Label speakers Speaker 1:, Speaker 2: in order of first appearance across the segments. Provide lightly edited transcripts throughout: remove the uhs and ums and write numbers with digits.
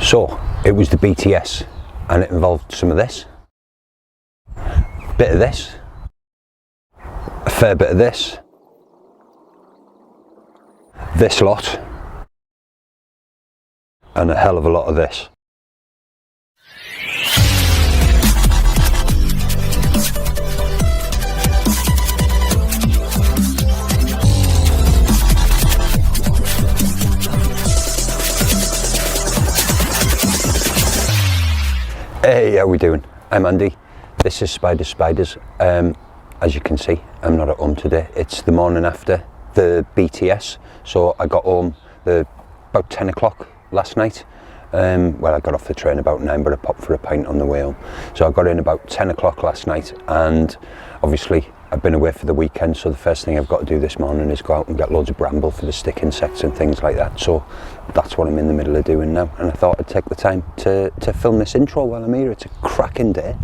Speaker 1: So it was the BTS, and it involved some of this, a bit of this, a fair bit of this lot, and a hell of a lot of this. Hey, how we doing? I'm Andy. This is Spiders. As you can see, I'm not at home today. It's the morning after the BTS, so I got home about 10 o'clock last night. Well, I got off the train about 9, but I popped for a pint on the way home. So I got in about 10 o'clock last night, and obviously I've been away for the weekend, so the first thing I've got to do this morning is go out and get loads of bramble for the stick insects and things like that. So that's what I'm in the middle of doing now, and I thought I'd take the time to film this intro while I'm here. It's a cracking day.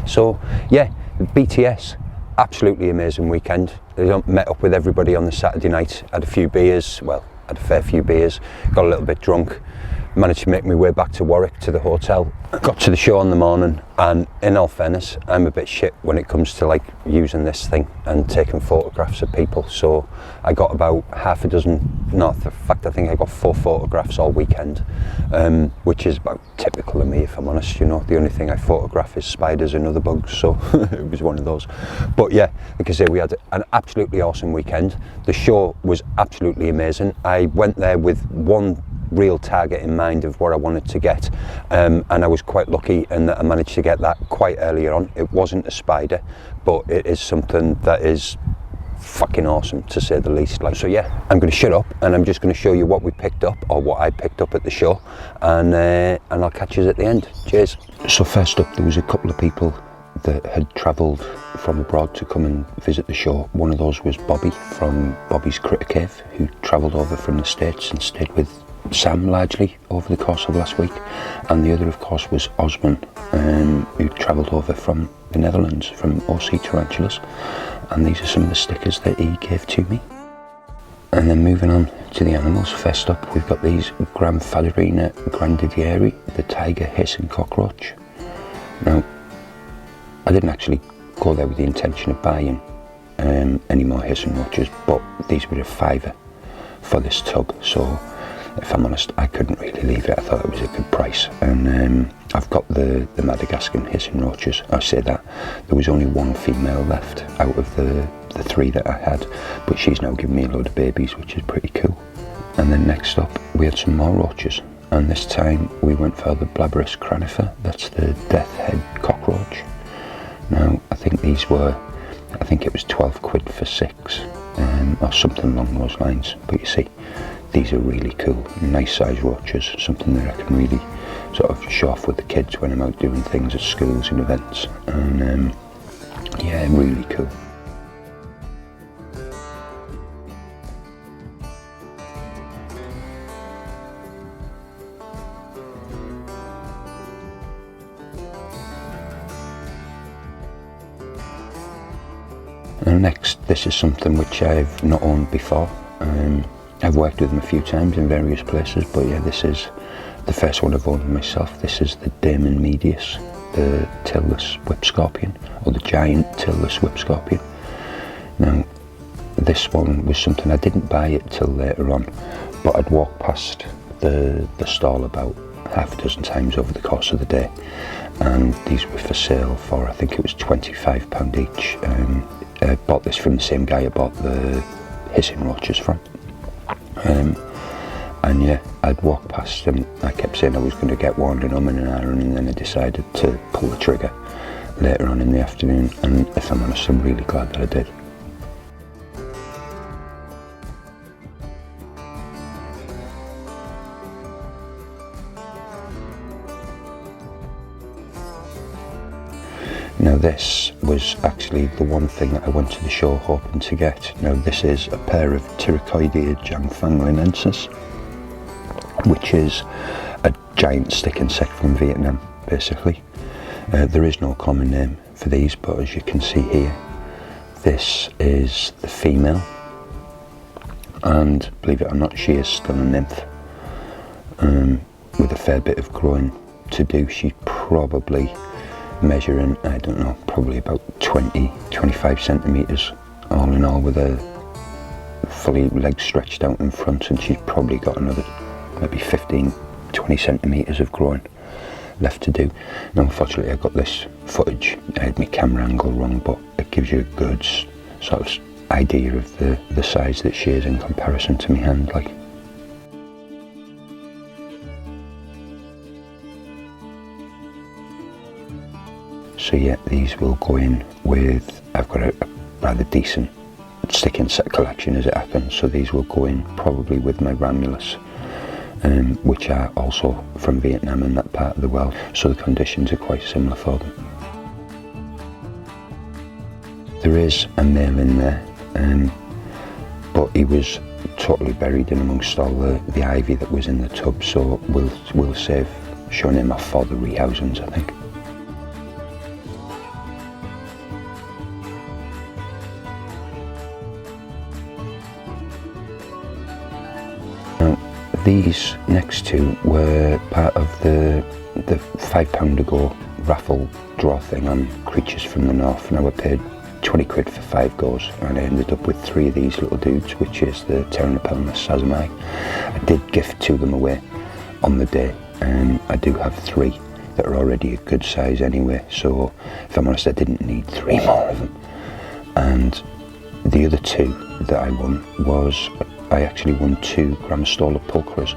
Speaker 1: So yeah, BTS, absolutely amazing weekend. I met up with everybody on the Saturday night, had a few beers, well, had a fair few beers, got a little bit drunk, managed to make my way back to Warwick to the hotel. Got to the show in the morning, and in all fairness, I'm a bit shit when it comes to like using this thing and taking photographs of people. So I got about half a dozen, no, in fact I think I got 4 photographs all weekend, which is about typical of me, if I'm honest. You know, the only thing I photograph is spiders and other bugs, so it was one of those. But yeah, like I say, we had an absolutely awesome weekend. The show was absolutely amazing. I went there with one real target in mind of what I wanted to get, and I was quite lucky in that I managed to get that quite earlier on. It wasn't a spider, but it is something that is fucking awesome, to say the least. Like, so yeah, I'm going to shut up and I'm just going to show you what we picked up, or what I picked up at the show, and I'll catch you at the end. Cheers. So first up, there was a couple of people that had travelled from abroad to come and visit the show. One of those was Bobby from Bobby's Critter Cave, who travelled over from the States and stayed with Sam largely over the course of last week, and the other of course was Osman, who travelled over from the Netherlands, from OC Tarantulas, and these are some of the stickers that he gave to me. And then moving on to the animals, first up we've got these Gramphadorina grandivieri, the tiger hissing cockroach. Now, I didn't actually go there with the intention of buying any more hissing roaches, but these were a £5 for this tub, so if I'm honest, I couldn't really leave it. I thought it was a good price, and I've got the Madagascan hissing roaches. I say that there was only one female left out of the 3 that I had, but she's now given me a load of babies, which is pretty cool. And then next up we had some more roaches, and this time we went for the Blabberus cranifer. That's the death head cockroach. Now I think these were, I think it was 12 quid for 6, or something along those lines, but you see, these are really cool, nice size roaches, something that I can really sort of show off with the kids when I'm out doing things at schools and events, and yeah, really cool. And next, this is something which I've not owned before. I've worked with them a few times in various places, but yeah, this is the first one I've owned myself. This is the Damon medius, the tailless whip scorpion, or the giant tailless whip scorpion. Now, this one was something I didn't buy it till later on, but I'd walked past the stall about half a dozen times over the course of the day, and these were for sale for, I think it was £25 each. I bought this from the same guy I bought the hissing roaches from. And yeah, I'd walked past and I kept saying I was going to get one and an iron, and then I decided to pull the trigger later on in the afternoon, and if I'm honest, I'm really glad that I did. Now this was actually the one thing that I went to the show hoping to get. Now this is a pair of Pterycoidea jangfanglinensis, which is a giant stick insect from Vietnam, basically. There is no common name for these, but as you can see here, this is the female, and believe it or not, she is still a nymph. with a fair bit of growing to do. She's probably measuring, I don't know, probably about 20-25 centimetres all in all, with her fully legs stretched out in front, and she's probably got another maybe 15-20 centimetres of growing left to do. Now unfortunately I got this footage, I had my camera angle wrong, but it gives you a good sort of idea of the size that she is in comparison to my hand. Like, so yeah, these will go in with, I've got a rather decent stick insect collection as it happens, so these will go in probably with my Ramulus, which are also from Vietnam and that part of the world, so the conditions are quite similar for them. There is a male in there, but he was totally buried in amongst all the ivy that was in the tub, so we'll save showing him off for the rehousings, I think. Now, these next two were part of the £5 a go raffle draw thing on Creatures from the North. Now I paid 20 quid for 5 goes, and I ended up with 3 of these little dudes, which is the Tarantula Sazamai. I did gift 2 of them away on the day, and I do have 3 that are already a good size anyway, so if I'm honest I didn't need 3 more of them. And the other 2 that I won was, I actually won 2 Grammostola pulchras.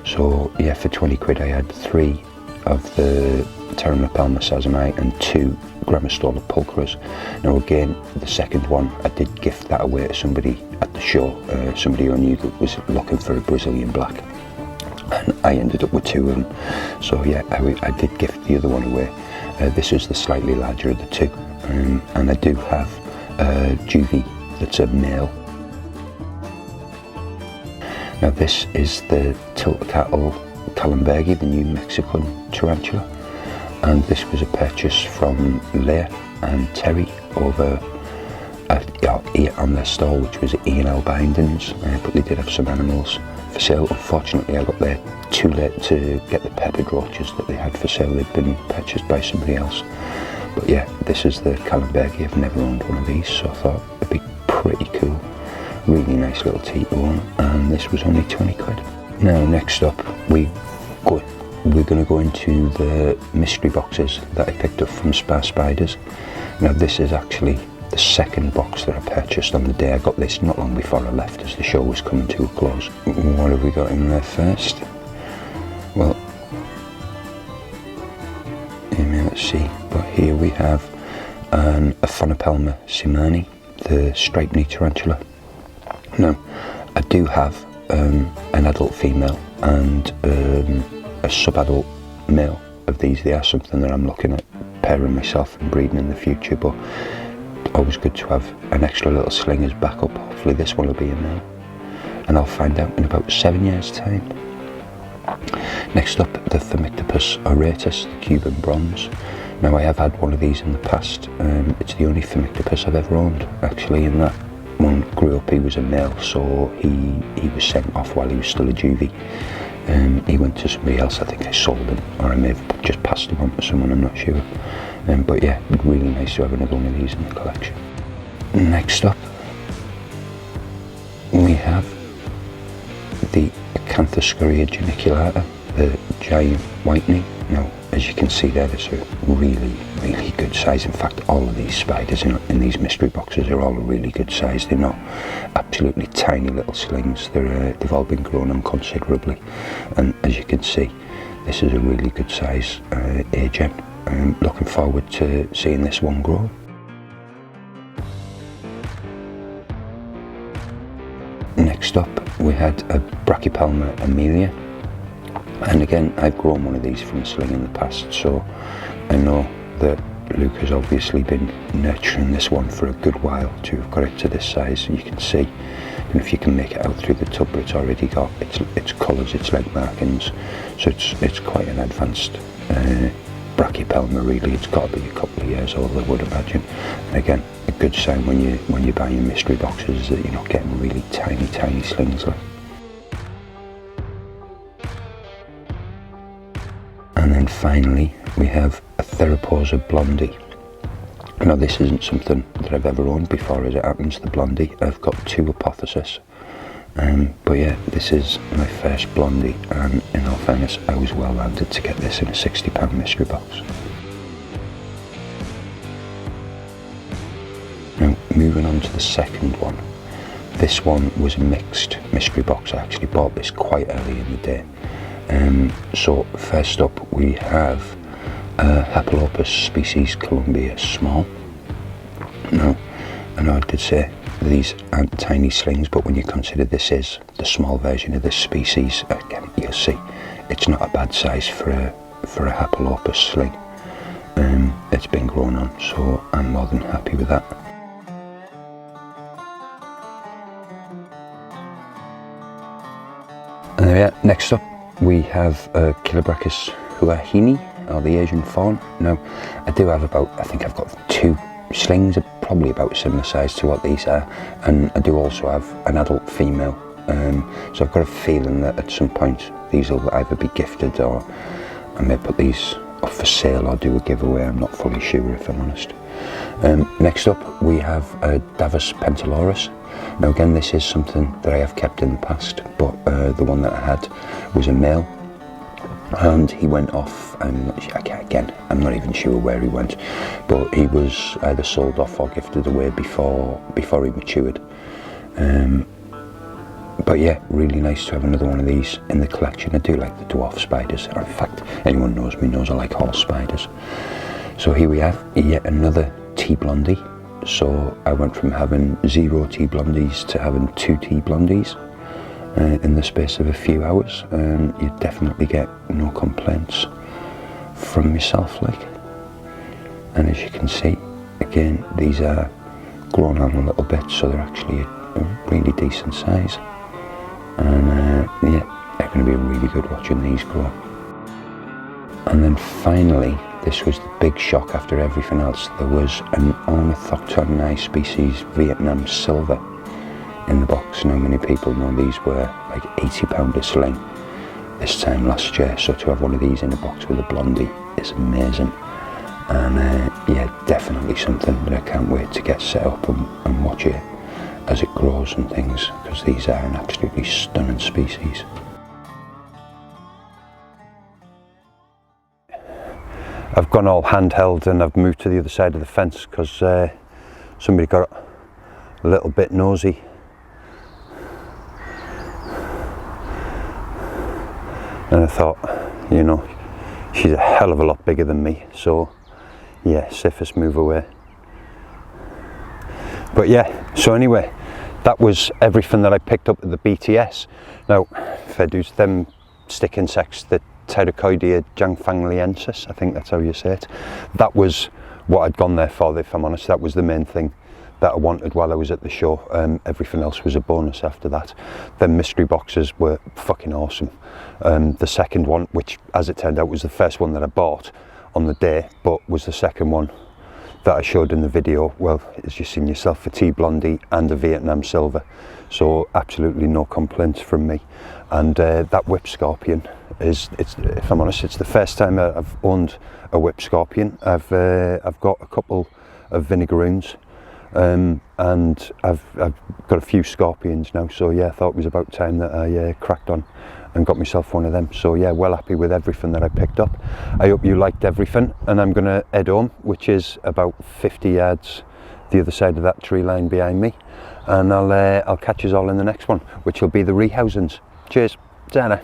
Speaker 1: So yeah, for 20 quid I had 3 of the Tarantula Sazamai and 2 Grammostola pulchras. Now again, the second one, I did gift that away to somebody at the show, somebody I knew that was looking for a Brazilian black, and I ended up with 2 of them. So yeah, I did gift the other one away. This is the slightly larger of the 2, and I do have a juvie that's a male. Now this is the Tiltacatl Kallenbergi, the New Mexican tarantula, and this was a purchase from Leah and Terry over on their stall, which was at E&L Bindings, but they did have some animals for sale. Unfortunately I got there too late to get the peppered roaches that they had for sale. They'd been purchased by somebody else. But yeah, this is the Kallenbergi. I've never owned one of these, so I thought it'd be pretty cool. Really nice little teat one, and this was only 20 quid. Now next up we're going to go into the mystery boxes that I picked up from Spar Spiders. Now this is actually the second box that I purchased on the day. I got this not long before I left as the show was coming to a close. What have we got in there first? Well, let's see, but here we have a Phonopelma simani, the striped knee tarantula. Now I do have an adult female and a sub-adult male of these. They are something that I'm looking at pairing myself and breeding in the future, but always good to have an extra little sling as backup. Hopefully this one will be a male, and I'll find out in about 7 years time. Next up, the Phimictopus auratus, the Cuban bronze. Now I have had one of these in the past. It's the only Phimictopus I've ever owned actually, in that one grew up, he was a male, so he was sent off while he was still a juvie. He went to somebody else. I think I sold him, or I may have just passed him on to someone, I'm not sure. But yeah, really nice to have another one of these in the collection. Next up, we have the Acanthoscurria geniculata, the giant white knee. Now, as you can see there, it's a really, really good size. In fact, all of these spiders in these mystery boxes are all a really good size. They're not absolutely tiny little slings. They've all been grown on considerably, and as you can see, this is a really good size A-gen. I'm looking forward to seeing this one grow. Next up, we had a BRACHYPELMA EMILIA. And again, I've grown one of these from a sling in the past, so I know that Luke has obviously been nurturing this one for a good while to have got it to this size. You can see, and if you can make it out through the tub, it's already got its colours, its leg markings, so it's quite an advanced BRACHYPELMA really. It's got to be a couple of years old, I would imagine. And again, a good sign when you're buying mystery boxes is that you're not getting really tiny slings like. And then finally we have a Therapausa Blondie. Now this isn't something that I've ever owned before as it happens, the Blondie. I've got 2 Apotheosis. But yeah, this is my first Blondie, and in all fairness I was well landed to get this in a £60 mystery box. Now moving on to the second one. This one was a mixed mystery box. I actually bought this quite early in the day. So first up we have Hapalopus species Columbia small. Now, I know I did say these aren't tiny slings, but when you consider this is the small version of this species, again you'll see it's not a bad size for a Hapalopus sling. It's been grown on, so I'm more than happy with that. And yeah, next up we have Chilobrachys huahini, or the Asian fawn. Now I do have I think I've got 2 slings, probably about similar size to what these are, and I do also have an adult female, so I've got a feeling that at some point these will either be gifted or I may put these up for sale or do a giveaway. I'm not fully sure, if I'm honest. Next up we have Davus pentaloris. Now again, this is something that I have kept in the past, but the one that I had was a male, and he went off. I'm not even sure where he went, but he was either sold off or gifted away before he matured. But yeah, really nice to have another one of these in the collection. I do like the dwarf spiders. In fact, anyone knows me knows I like horse spiders. So here we have yet another T Blondie. So I went from having 0 T Blondies to having 2 T Blondies in the space of a few hours. You definitely get no complaints from myself, like. And as you can see, again, these are grown on a little bit, so they're actually a really decent size. And yeah, they're going to be really good watching these grow. And then finally, this was the big shock after everything else. There was an Ornithopterinae species Vietnam silver in the box. Now many people know these were like £80 a sling this time last year, so to have one of these in a box with a Blondie is amazing. And yeah, definitely something that I can't wait to get set up and watch it as it grows and things, because these are an absolutely stunning species. I've gone all handheld and I've moved to the other side of the fence because somebody got a little bit nosy. And I thought, you know, she's a hell of a lot bigger than me, so yeah, safest move away. But yeah, so anyway, that was everything that I picked up at the BTS. Now, fair dues, them stick insects, the Pterocoidea jangfangliensis, I think that's how you say it. That was what I'd gone there for, if I'm honest. That was the main thing that I wanted while I was at the show. Everything else was a bonus after that. The mystery boxes were fucking awesome. The second one, which as it turned out was the first one that I bought on the day, but was the second one that I showed in the video, well, as you've seen yourself, a T Blondie and a Vietnam silver. So absolutely no complaints from me. And that whip scorpion is, if I'm honest, it's the first time I've owned a whip scorpion. I've got a couple of vinegaroons, and I've got a few scorpions now. So yeah, I thought it was about time that I cracked on and got myself one of them. So yeah, well happy with everything that I picked up. I hope you liked everything, and I'm gonna head home, which is about 50 yards the other side of that tree line behind me, and I'll catch us all in the next one, which will be the rehousings. Cheers, Dana.